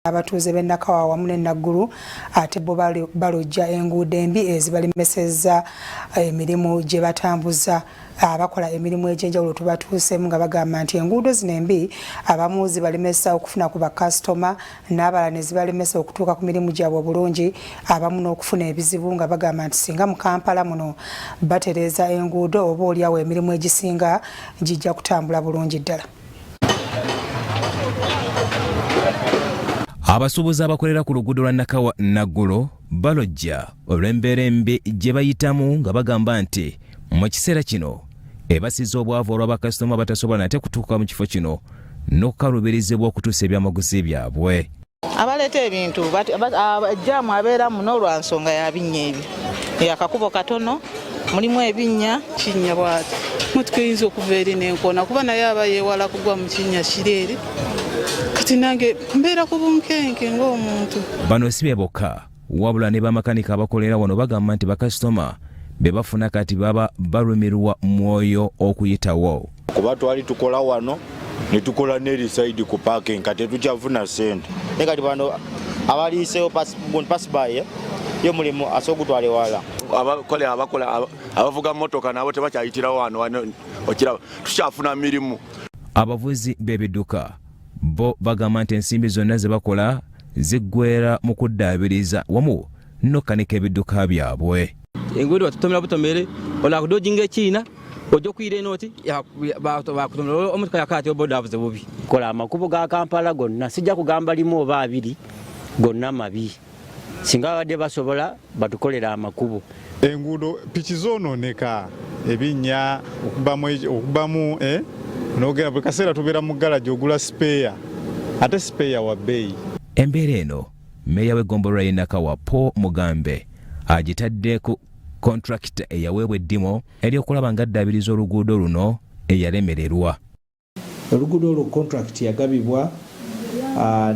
abatuuze b'e Nakawa wamu ne Naggulu ate bo balojja enguudo embi ezibalemesezza emirimu gye batambuza abakola emirimu egy'enjawulo tubatuuseemu nga bagamba nti enguudo zino embi abamu zibalemesa okufuna ku bakasitoma n'abalala ne zibalemesa okutuuka ku mirimu gyabwe obulungi abamu n'okufuna ebizibu nga bagamba nti singa mu Kampala muno batereeza enguudo oba oliawo emirimu egisinga gijja kutambula bulungi ddala. Abasuubuzi abakolera ku luguudo lwa Nakawa Naggulu balojja olw'embeera embi gye bayitamu nga bagamba nti mu kiseera kino ebasizza obwavu olw'abakasitoma batasobola nate kutuuka mu kifo kino n'okukaluubirizibwa okutuusa ebyamaguzi byabwe. Abaleeta ebintu ejjaamu abeera muno lwa nsonga ya binnya ebyo akakubo katono mulimu ebinnya kinnya bw'ati mutukiyinza okuva eri n'enkoona kuba naye aba yeewala kugwa mu kinnya kireere kati nange mbeera ku bunkenke ng'omuntu. Bano si be bokka wabula ne bamakanika abakolera wano bagamba nti bakasitoma be bafuna kati baba balumirwa mwoyo okuyitawo. Kuba twali tukola wano ne tukola n'eri side ku parking kati tetukyafuna ssente. Naye kati bano abaliiseewo pasibaye yo mulimu asogutwale wala. Abavuga motoka nabo tebakyayitira wano okiraba tukyafuna mirimu. Abavuzi b'ebidduka bo bagamba nti ensimbi zonna ze bakola ziggweera mu kuddaabiriza wamu n'okkanika ebidduka byabwe. Enguudo batutomera butomere olakudojinga ekiina ojja okuyira enooti bakutomera omutuka yakati oboda avuze bubi. Kola amakubo ga Kampala gonna sijja kugamba limu oba abiri gonna mabi singa badde basobola batukolera amakubo. Enguudo piki zoononeka ebinnya okubamu nogera buli kaseera tubeera mu galaji ogula spare ate spare wa bbeeyi. Embeera eno meeya w'eggombolola y'e Nakawa Paul Mugambe agitadde ku kontrakita eyaweebwa eddimu eryokulaba nga addaabiriza oluguudo luno eyalemererwa. Oluguudo olwo kontrakiti yagabibwa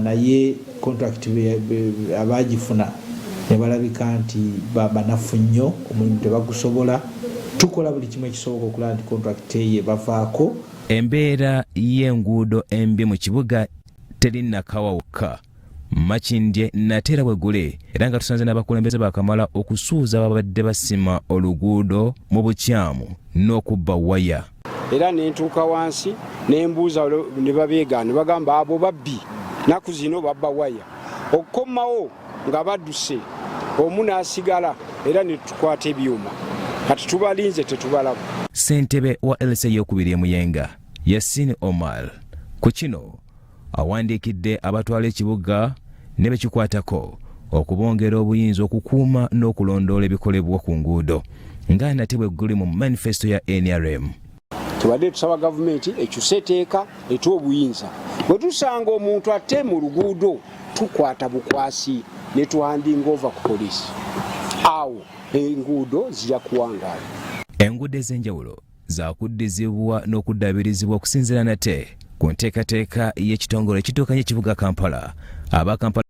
naye kontrakiti abagifuna ne balabika nti banafu nnyo omulimu tebagusobola. Tukola buli kimu ekisoboka okulaba nti kontrakiti eyo ebavaako. Embeera y'enguudo embi mu kibuga teri Nakawa wokka. Makindye nateera bwegule era nga tusanze n'abakulembeze bakamala okusuuza babadde basima oluguudo mu bukyamu n'okubba waya. Era nentuuka wansi nembuuza ne babeegaana bagamba abo babbi naku zino babba waya okukomawo nga badduse omu n'asigala era ne tukwata ebyuma kati tubalinze tetubalaba. Ssentebe wa LSA y'okubiri e Muyenga Yasin Omar ku kino awandiikidde abatwala ekibuga ne bekikwatako okubongera obuyinza okukuuma n'okulondoola ebikolebwa ku nguudo nga nate bwe guli mu manifesto ya NRM. Tubadde tusaba gavumenti ekyuse etteeka etuwa obuyinza bwe tusanga omuntu atte mu luguudo tukwata bukwasi ne tuhandinga ova ku poliisi awo enguudo zijja kuwangaala. Enguudo ez'enjawulo zaakuddizibwa n'okuddaabirizibwa okusinziira nate ku nteekateeka y'ekitongole ekituukanya ekibuga Kampala. Aba Kampala